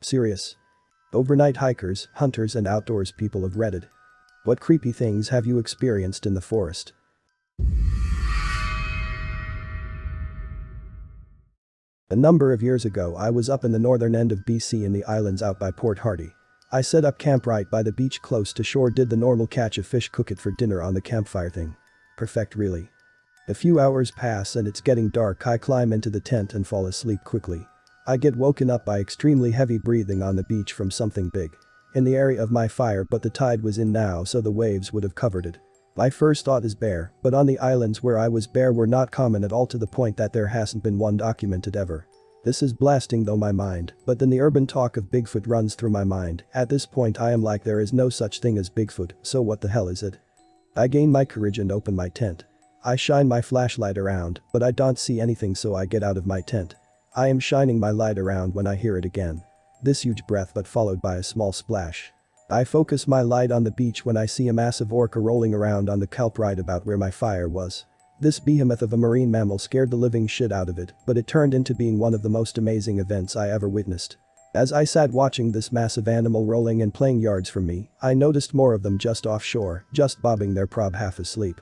Serious. Overnight hikers, hunters and outdoors people of Reddit. What creepy things have you experienced in the forest? A number of years ago I was up in the northern end of BC in the islands out by Port Hardy. I set up camp right by the beach close to shore, did the normal catch a fish, cook it for dinner on the campfire thing. Perfect really. A few hours pass and it's getting dark. I climb into the tent and fall asleep quickly. I get woken up by extremely heavy breathing on the beach from something big in the area of my fire, but the tide was in now so the waves would have covered it. My first thought is bear, but on the islands where I was bear were not common at all, to the point that there hasn't been one documented ever. This is blasting though my mind, but then the urban talk of Bigfoot runs through my mind. At this point I am like, there is no such thing as Bigfoot, so what the hell is it? I gain my courage and open my tent. I shine my flashlight around, but I don't see anything, so I get out of my tent. I am shining my light around when I hear it again. This huge breath, but followed by a small splash. I focus my light on the beach when I see a massive orca rolling around on the kelp right about where my fire was. This behemoth of a marine mammal scared the living shit out of it, but it turned into being one of the most amazing events I ever witnessed. As I sat watching this massive animal rolling and playing yards from me, I noticed more of them just offshore, just bobbing their prob half asleep.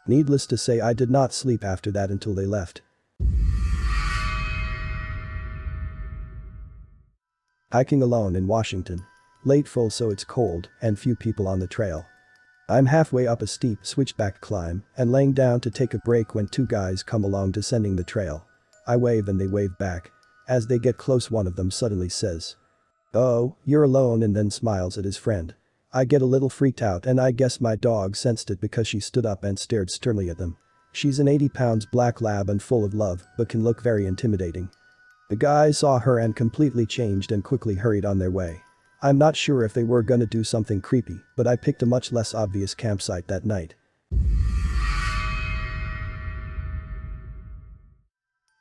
Needless to say, I did not sleep after that until they left. Hiking alone in Washington. Late full, so it's cold and few people on the trail. I'm halfway up a steep switchback climb and laying down to take a break when two guys come along descending the trail. I wave and they wave back. As they get close, one of them suddenly says, "Oh, you're alone," and then smiles at his friend. I get a little freaked out, and I guess my dog sensed it because she stood up and stared sternly at them. She's an 80-pound black lab and full of love, but can look very intimidating. The guys saw her and completely changed and quickly hurried on their way. I'm not sure if they were gonna do something creepy, but I picked a much less obvious campsite that night.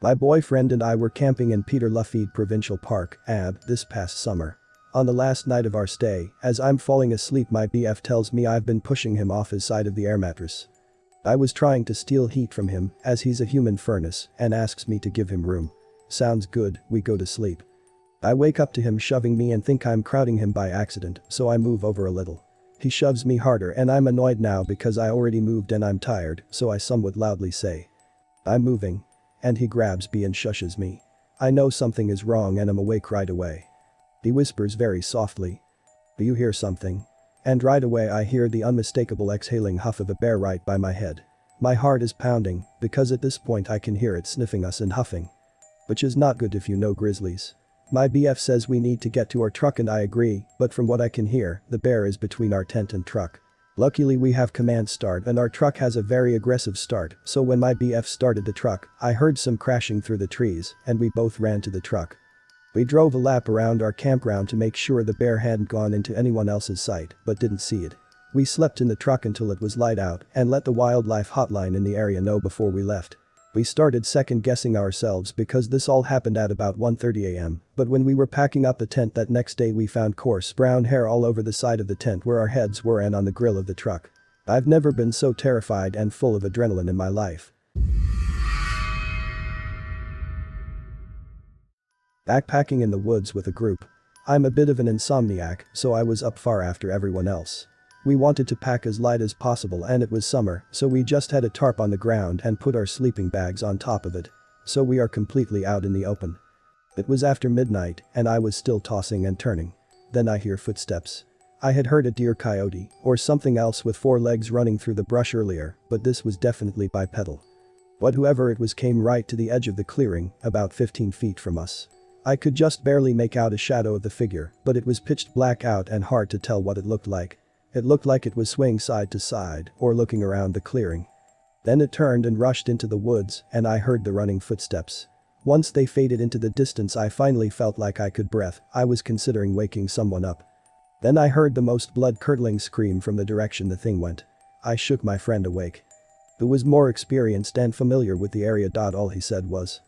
My boyfriend and I were camping in Peter Lafitte Provincial Park, AB, this past summer. On the last night of our stay, as I'm falling asleep, my BF tells me I've been pushing him off his side of the air mattress. I was trying to steal heat from him, as he's a human furnace, and asks me to give him room. Sounds good, we go to sleep. I wake up to him shoving me and think I'm crowding him by accident, so I move over a little. He shoves me harder and I'm annoyed now because I already moved and I'm tired, so I somewhat loudly say, "I'm moving." And he grabs me and shushes me. I know something is wrong and I'm awake right away. He whispers very softly, "Do you hear something?" And right away I hear the unmistakable exhaling huff of a bear right by my head. My heart is pounding, because at this point I can hear it sniffing us and huffing. Which is not good if you know grizzlies. My BF says we need to get to our truck and I agree, but from what I can hear, the bear is between our tent and truck. Luckily we have command start and our truck has a very aggressive start, so when my BF started the truck, I heard some crashing through the trees and we both ran to the truck. We drove a lap around our campground to make sure the bear hadn't gone into anyone else's sight, but didn't see it. We slept in the truck until it was light out and let the wildlife hotline in the area know before we left. We started second guessing ourselves because this all happened at about 1:30 a.m, but when we were packing up the tent that next day we found coarse brown hair all over the side of the tent where our heads were and on the grill of the truck. I've never been so terrified and full of adrenaline in my life. Backpacking in the woods with a group. I'm a bit of an insomniac, so I was up far after everyone else. We wanted to pack as light as possible and it was summer, so we just had a tarp on the ground and put our sleeping bags on top of it. So we are completely out in the open. It was after midnight and I was still tossing and turning. Then I hear footsteps. I had heard a deer, coyote, or something else with four legs running through the brush earlier, but this was definitely bipedal. But whoever it was came right to the edge of the clearing, about 15 feet from us. I could just barely make out a shadow of the figure, but it was pitch black out and hard to tell what it looked like. It looked like it was swaying side to side or looking around the clearing. Then it turned and rushed into the woods and I heard the running footsteps. Once they faded into the distance I finally felt like I could breathe. I was considering waking someone up. Then I heard the most blood-curdling scream from the direction the thing went. I shook my friend awake. Who was more experienced and familiar with the area. All he said was,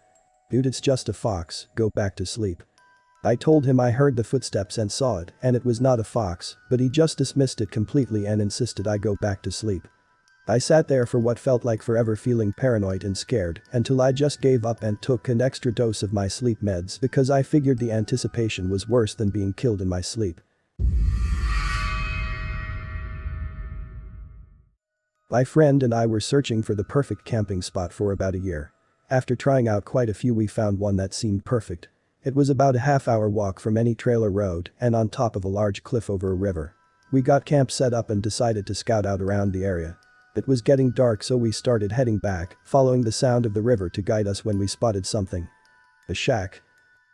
"Dude, it's just a fox, go back to sleep." I told him I heard the footsteps and saw it and it was not a fox, but he just dismissed it completely and insisted I go back to sleep. I sat there for what felt like forever, feeling paranoid and scared until I just gave up and took an extra dose of my sleep meds because I figured the anticipation was worse than being killed in my sleep. My friend and I were searching for the perfect camping spot for about a year. After trying out quite a few, we found one that seemed perfect. It was about a half-hour walk from any trail or road and on top of a large cliff over a river. We got camp set up and decided to scout out around the area. It was getting dark, so we started heading back, following the sound of the river to guide us when we spotted something. A shack.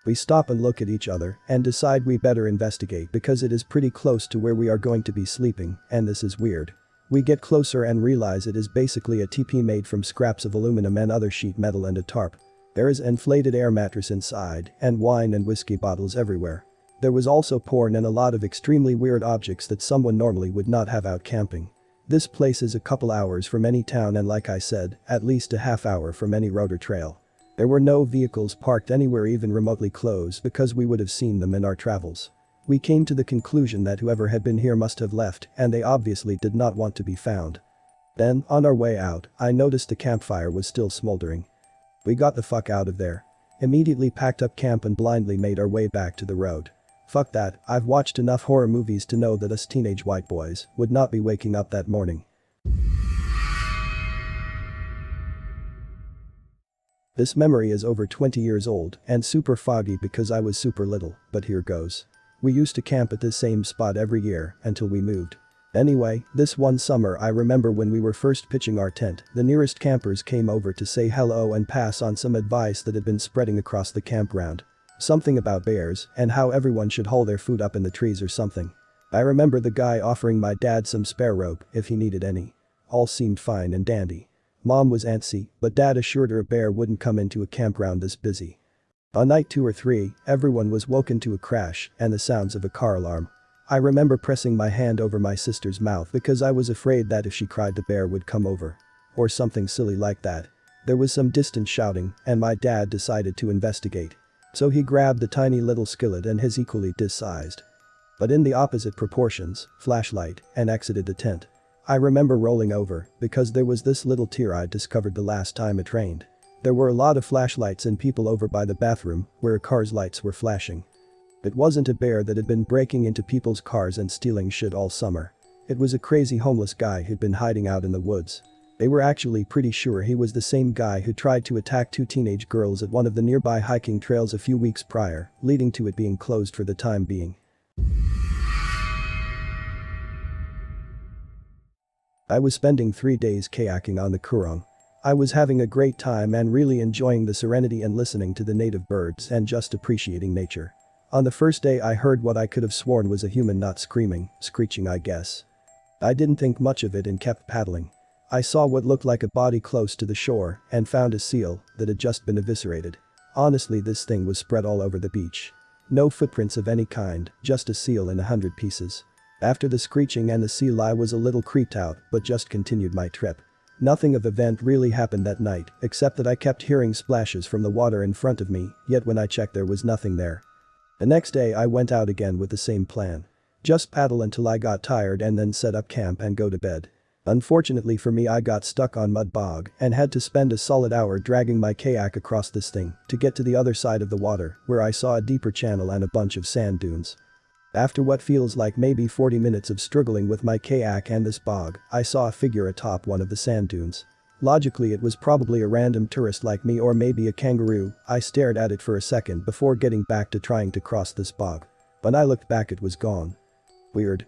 We stop and look at each other and decide we better investigate because it is pretty close to where we are going to be sleeping, and this is weird. We get closer and realize it is basically a teepee made from scraps of aluminum and other sheet metal and a tarp. There is an inflated air mattress inside and wine and whiskey bottles everywhere. There was also porn and a lot of extremely weird objects that someone normally would not have out camping. This place is a couple hours from any town and, like I said, at least a half hour from any road or trail. There were no vehicles parked anywhere even remotely close because we would have seen them in our travels. We came to the conclusion that whoever had been here must have left, and they obviously did not want to be found. Then, on our way out, I noticed the campfire was still smoldering. We got the fuck out of there. Immediately packed up camp and blindly made our way back to the road. Fuck that, I've watched enough horror movies to know that us teenage white boys would not be waking up that morning. This memory is over 20 years old and super foggy because I was super little, but here goes. We used to camp at this same spot every year until we moved. Anyway, this one summer I remember when we were first pitching our tent, the nearest campers came over to say hello and pass on some advice that had been spreading across the campground. Something about bears and how everyone should haul their food up in the trees or something. I remember the guy offering my dad some spare rope if he needed any. All seemed fine and dandy. Mom was antsy, but dad assured her a bear wouldn't come into a campground this busy. On night 2 or 3, everyone was woken to a crash and the sounds of a car alarm. I remember pressing my hand over my sister's mouth because I was afraid that if she cried the bear would come over. Or something silly like that. There was some distant shouting and my dad decided to investigate. So he grabbed the tiny little skillet and his equally dis-sized, but in the opposite proportions, flashlight, and exited the tent. I remember rolling over because there was this little tear I'd discovered the last time it rained. There were a lot of flashlights and people over by the bathroom where a car's lights were flashing. It wasn't a bear that had been breaking into people's cars and stealing shit all summer. It was a crazy homeless guy who'd been hiding out in the woods. They were actually pretty sure he was the same guy who tried to attack 2 teenage girls at one of the nearby hiking trails a few weeks prior, leading to it being closed for the time being. I was spending 3 days kayaking on the Coorong. I was having a great time and really enjoying the serenity and listening to the native birds and just appreciating nature. On the first day I heard what I could have sworn was a human, not screeching I guess. I didn't think much of it and kept paddling. I saw what looked like a body close to the shore and found a seal that had just been eviscerated. Honestly, this thing was spread all over the beach. No footprints of any kind, just a seal in 100 pieces. After the screeching and the seal I was a little creeped out but just continued my trip. Nothing of event really happened that night except that I kept hearing splashes from the water in front of me, yet when I checked there was nothing there. The next day I went out again with the same plan. Just paddle until I got tired and then set up camp and go to bed. Unfortunately for me, I got stuck on mud bog and had to spend a solid hour dragging my kayak across this thing to get to the other side of the water where I saw a deeper channel and a bunch of sand dunes. After what feels like maybe 40 minutes of struggling with my kayak and this bog, I saw a figure atop one of the sand dunes. Logically, it was probably a random tourist like me or maybe a kangaroo. I stared at it for a second before getting back to trying to cross this bog. When I looked back, it was gone. Weird.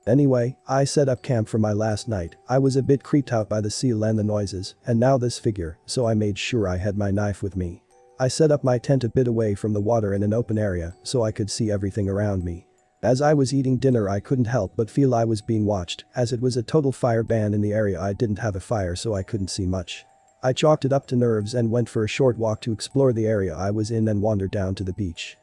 Anyway, I set up camp for my last night. I was a bit creeped out by the seal and the noises, and now this figure, so I made sure I had my knife with me. I set up my tent a bit away from the water in an open area so I could see everything around me. As I was eating dinner, I couldn't help but feel I was being watched, as it was a total fire ban in the area. I didn't have a fire so I couldn't see much. I chalked it up to nerves and went for a short walk to explore the area I was in and wandered down to the beach.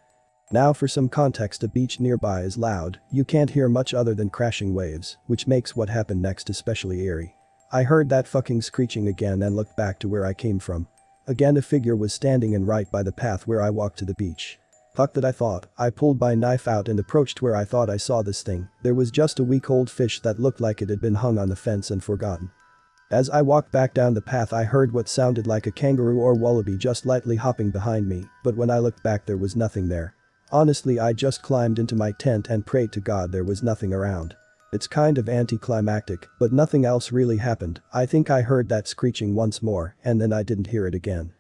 Now for some context, a beach nearby is loud, you can't hear much other than crashing waves, which makes what happened next especially eerie. I heard that fucking screeching again and looked back to where I came from. Again, a figure was standing in right by the path where I walked to the beach. Fuck that, I thought. I pulled my knife out and approached where I thought I saw this thing. There was just a week-old fish that looked like it had been hung on the fence and forgotten. As I walked back down the path I heard what sounded like a kangaroo or wallaby just lightly hopping behind me, but when I looked back there was nothing there. Honestly, I just climbed into my tent and prayed to God there was nothing around. It's kind of anticlimactic, but nothing else really happened. I think I heard that screeching once more, and then I didn't hear it again.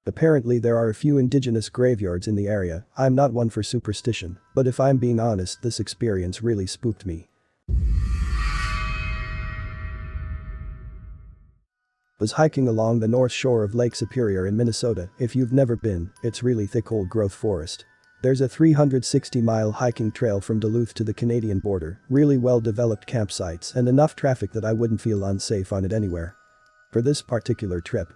Apparently there are a few indigenous graveyards in the area. I'm not one for superstition, but if I'm being honest, this experience really spooked me. Was hiking along the north shore of Lake Superior in Minnesota. If you've never been, it's really thick old-growth forest. There's a 360-mile hiking trail from Duluth to the Canadian border, really well-developed campsites and enough traffic that I wouldn't feel unsafe on it anywhere. For this particular trip,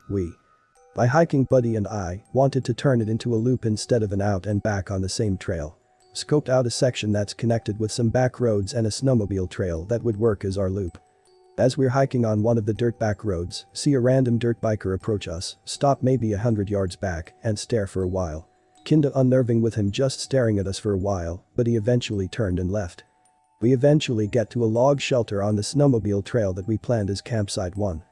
my hiking buddy and I wanted to turn it into a loop instead of an out and back on the same trail. Scoped out a section that's connected with some back roads and a snowmobile trail that would work as our loop. As we're hiking on one of the dirt back roads, see a random dirt biker approach us, stop maybe 100 yards back, and stare for a while. Kinda unnerving with him just staring at us for a while, but he eventually turned and left. We eventually get to a log shelter on the snowmobile trail that we planned as campsite 1.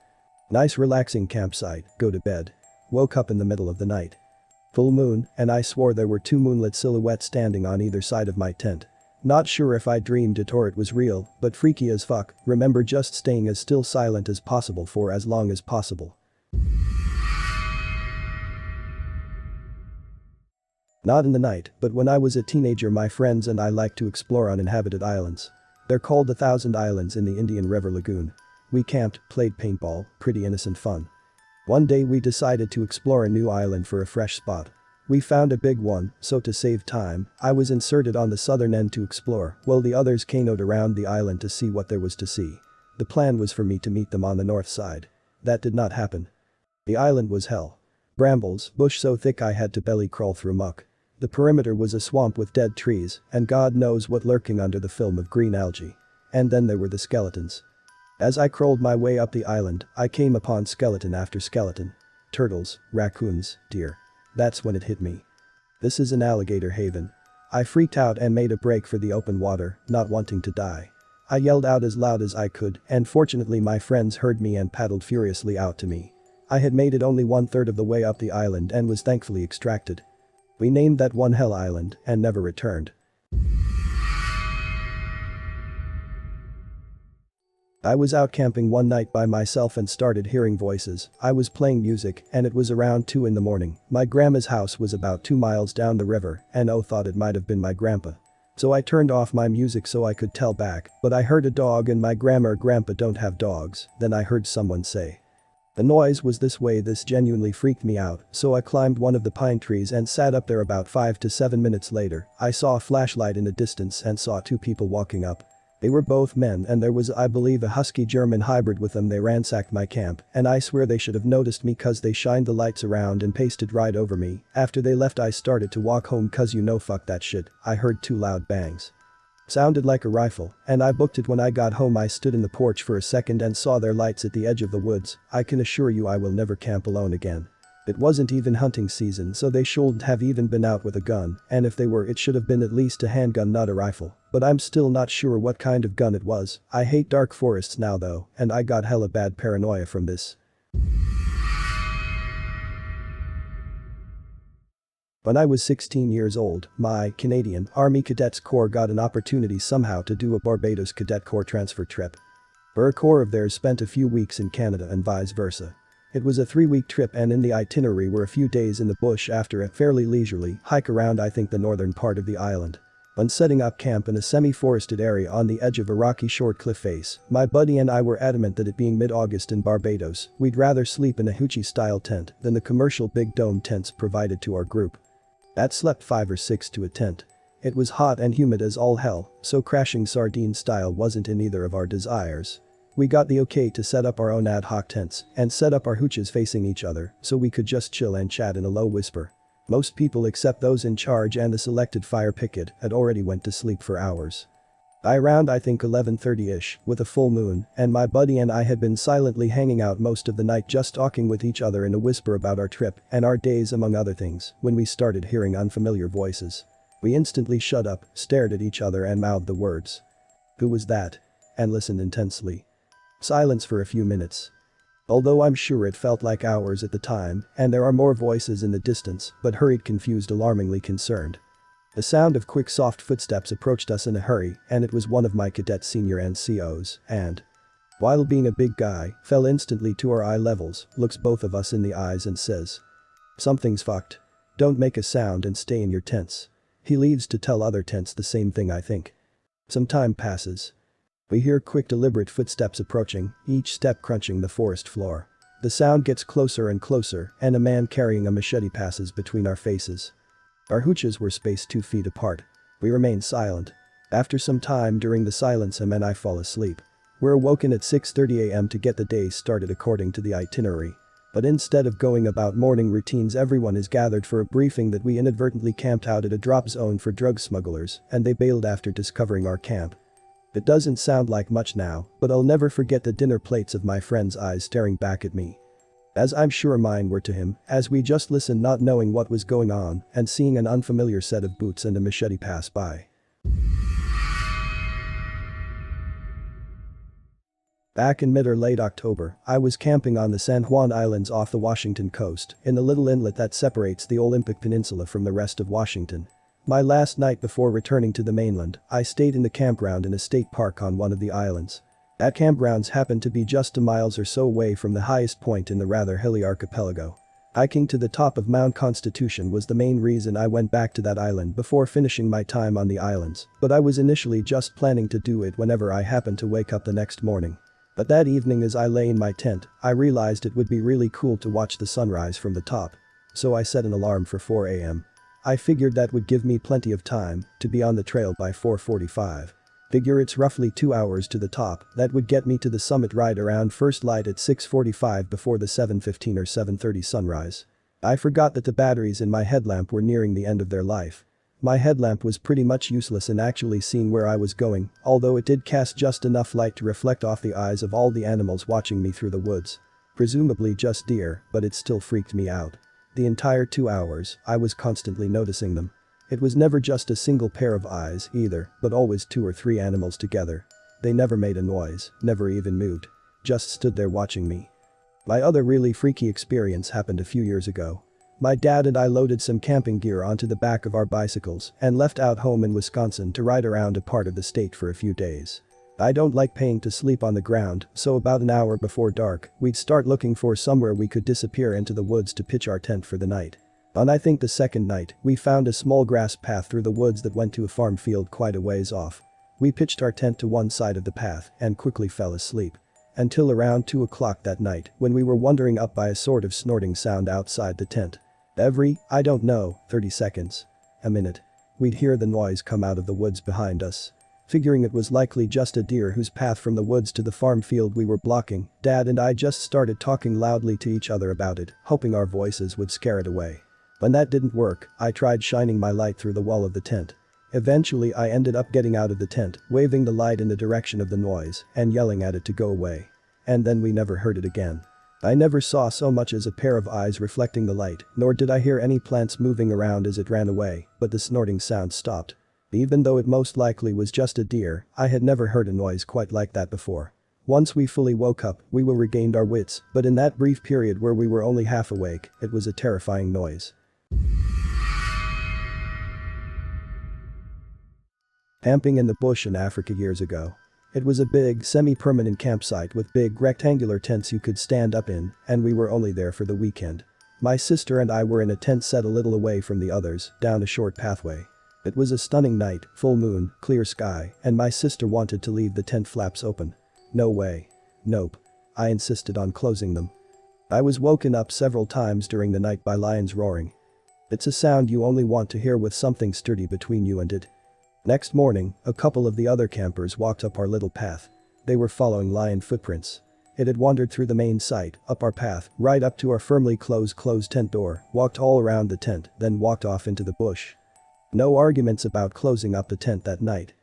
Nice relaxing campsite, go to bed. Woke up in the middle of the night. Full moon, and I swore there were 2 moonlit silhouettes standing on either side of my tent. Not sure if I dreamed it or it was real, but freaky as fuck. Remember just staying as still silent as possible for as long as possible. Not in the night, but when I was a teenager my friends and I liked to explore uninhabited islands. They're called the Thousand Islands in the Indian River Lagoon. We camped, played paintball, pretty innocent fun. One day we decided to explore a new island for a fresh spot. We found a big one, so to save time, I was inserted on the southern end to explore, while the others canoed around the island to see what there was to see. The plan was for me to meet them on the north side. That did not happen. The island was hell. Brambles, bush so thick I had to belly crawl through muck. The perimeter was a swamp with dead trees, and God knows what lurking under the film of green algae. And then there were the skeletons. As I crawled my way up the island, I came upon skeleton after skeleton. Turtles, raccoons, deer. That's when it hit me. This is an alligator haven. I freaked out and made a break for the open water, not wanting to die. I yelled out as loud as I could, and fortunately my friends heard me and paddled furiously out to me. I had made it only 1/3 of the way up the island and was thankfully extracted. We named that one Hell Island and never returned. I was out camping one night by myself and started hearing voices. I was playing music and it was around 2 in the morning. My grandma's house was about 2 miles down the river and thought it might have been my grandpa. So I turned off my music so I could tell back, but I heard a dog and my grandma or grandpa don't have dogs. Then I heard someone say. The noise was this way. This genuinely freaked me out, so I climbed one of the pine trees and sat up there. About 5 to 7 minutes later, I saw a flashlight in the distance and saw 2 people walking up. They were both men and there was I believe a husky German hybrid with them. They ransacked my camp and I swear they should have noticed me cause they shined the lights around and pasted right over me. After they left I started to walk home cause fuck that shit. I heard 2 loud bangs. Sounded like a rifle, and I booked it. When I got home I stood in the porch for a second and saw their lights at the edge of the woods. I can assure you I will never camp alone again. It wasn't even hunting season so they shouldn't have even been out with a gun, and if they were it should have been at least a handgun not a rifle, but I'm still not sure what kind of gun it was. I hate dark forests now though, and I got hella bad paranoia from this. When I was 16 years old, my Canadian Army Cadets Corps got an opportunity somehow to do a Barbados Cadet Corps transfer trip. For a corps of theirs spent a few weeks in Canada and vice versa. It was a 3-week trip and in the itinerary were a few days in the bush after a fairly leisurely hike around I think the northern part of the island. When setting up camp in a semi-forested area on the edge of a rocky short cliff face, my buddy and I were adamant that it being mid-August in Barbados, we'd rather sleep in a hoochie-style tent than the commercial big dome tents provided to our group. That slept 5 or 6 to a tent. It was hot and humid as all hell, so crashing sardine style wasn't in either of our desires. We got the okay to set up our own ad hoc tents and set up our hooches facing each other so we could just chill and chat in a low whisper. Most people except those in charge and the selected fire picket had already went to sleep for hours. By around I think 11:30ish, with a full moon, and my buddy and I had been silently hanging out most of the night just talking with each other in a whisper about our trip and our days among other things, when we started hearing unfamiliar voices. We instantly shut up, stared at each other and mouthed the words. "Who was that?" and listened intensely. Silence for a few minutes. Although I'm sure it felt like hours at the time, and there are more voices in the distance, but hurried, confused, alarmingly concerned. The sound of quick soft footsteps approached us in a hurry, and it was one of my cadet senior NCOs, and while being a big guy, fell instantly to our eye levels, looks both of us in the eyes and says, "Something's fucked. Don't make a sound and stay in your tents." He leaves to tell other tents the same thing, I think. Some time passes. We hear quick, deliberate footsteps approaching, each step crunching the forest floor. The sound gets closer and closer, and a man carrying a machete passes between our faces. Our hooches were spaced 2 feet apart. We remain silent. After some time during the silence, him and I fall asleep. We're awoken at 6:30 a.m. to get the day started according to the itinerary. But instead of going about morning routines, everyone is gathered for a briefing that we inadvertently camped out at a drop zone for drug smugglers, and they bailed after discovering our camp. It doesn't sound like much now, but I'll never forget the dinner plates of my friend's eyes staring back at me. As I'm sure mine were to him, as we just listened, not knowing what was going on, and seeing an unfamiliar set of boots and a machete pass by. Back in mid or late October, I was camping on the San Juan Islands off the Washington coast, in the little inlet that separates the Olympic Peninsula from the rest of Washington. My last night before returning to the mainland, I stayed in the campground in a state park on one of the islands. That campgrounds happened to be just a miles or so away from the highest point in the rather hilly archipelago. Hiking to the top of Mount Constitution was the main reason I went back to that island before finishing my time on the islands, but I was initially just planning to do it whenever I happened to wake up the next morning. But that evening, as I lay in my tent, I realized it would be really cool to watch the sunrise from the top. So I set an alarm for 4 a.m. I figured that would give me plenty of time to be on the trail by 4:45. Figure it's roughly 2 hours to the top, that would get me to the summit right around first light at 6:45 before the 7:15 or 7:30 sunrise. I forgot that the batteries in my headlamp were nearing the end of their life. My headlamp was pretty much useless in actually seeing where I was going, although it did cast just enough light to reflect off the eyes of all the animals watching me through the woods. Presumably just deer, but it still freaked me out. The entire 2 hours, I was constantly noticing them. It was never just a single pair of eyes either, but always 2 or 3 animals together. They never made a noise, never even moved. Just stood there watching me. My other really freaky experience happened a few years ago. My dad and I loaded some camping gear onto the back of our bicycles and left out home in Wisconsin to ride around a part of the state for a few days. I don't like paying to sleep on the ground, so about an hour before dark, we'd start looking for somewhere we could disappear into the woods to pitch our tent for the night. On I think the second night, we found a small grass path through the woods that went to a farm field quite a ways off. We pitched our tent to one side of the path and quickly fell asleep. Until around 2 o'clock that night, when we were wandering up by a sort of snorting sound outside the tent. Every, I don't know, 30 seconds. A minute. We'd hear the noise come out of the woods behind us. Figuring it was likely just a deer whose path from the woods to the farm field we were blocking, Dad and I just started talking loudly to each other about it, hoping our voices would scare it away. When that didn't work, I tried shining my light through the wall of the tent. Eventually I ended up getting out of the tent, waving the light in the direction of the noise, and yelling at it to go away. And then we never heard it again. I never saw so much as a pair of eyes reflecting the light, nor did I hear any plants moving around as it ran away, but the snorting sound stopped. Even though it most likely was just a deer, I had never heard a noise quite like that before. Once we fully woke up, we regained our wits, but in that brief period where we were only half awake, it was a terrifying noise. Camping in the bush in Africa years ago. It was a big, semi-permanent campsite with big rectangular tents you could stand up in, and we were only there for the weekend. My sister and I were in a tent set a little away from the others, down a short pathway. It was a stunning night, full moon, clear sky, and my sister wanted to leave the tent flaps open. No way. Nope. I insisted on closing them. I was woken up several times during the night by lions roaring. It's a sound you only want to hear with something sturdy between you and it. Next morning, a couple of the other campers walked up our little path. They were following lion footprints. It had wandered through the main site, up our path, right up to our firmly closed tent door, walked all around the tent, then walked off into the bush. No arguments about closing up the tent that night.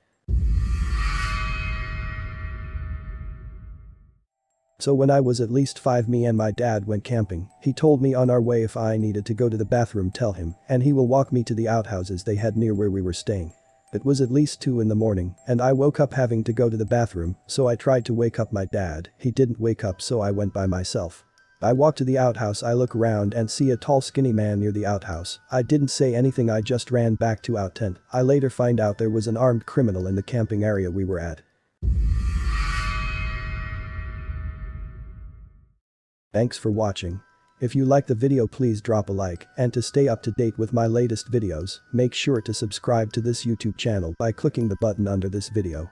So when I was at least 5, me and my dad went camping. He told me on our way if I needed to go to the bathroom, tell him, and he will walk me to the outhouses they had near where we were staying. It was at least 2 in the morning, and I woke up having to go to the bathroom, so I tried to wake up my dad. He didn't wake up, so I went by myself. I walk to the outhouse. I look around and see a tall skinny man near the outhouse. I didn't say anything, I just ran back to out tent. I later find out there was an armed criminal in the camping area we were at. Thanks for watching. If you like the video, please drop a like, and to stay up to date with my latest videos, make sure to subscribe to this YouTube channel by clicking the button under this video.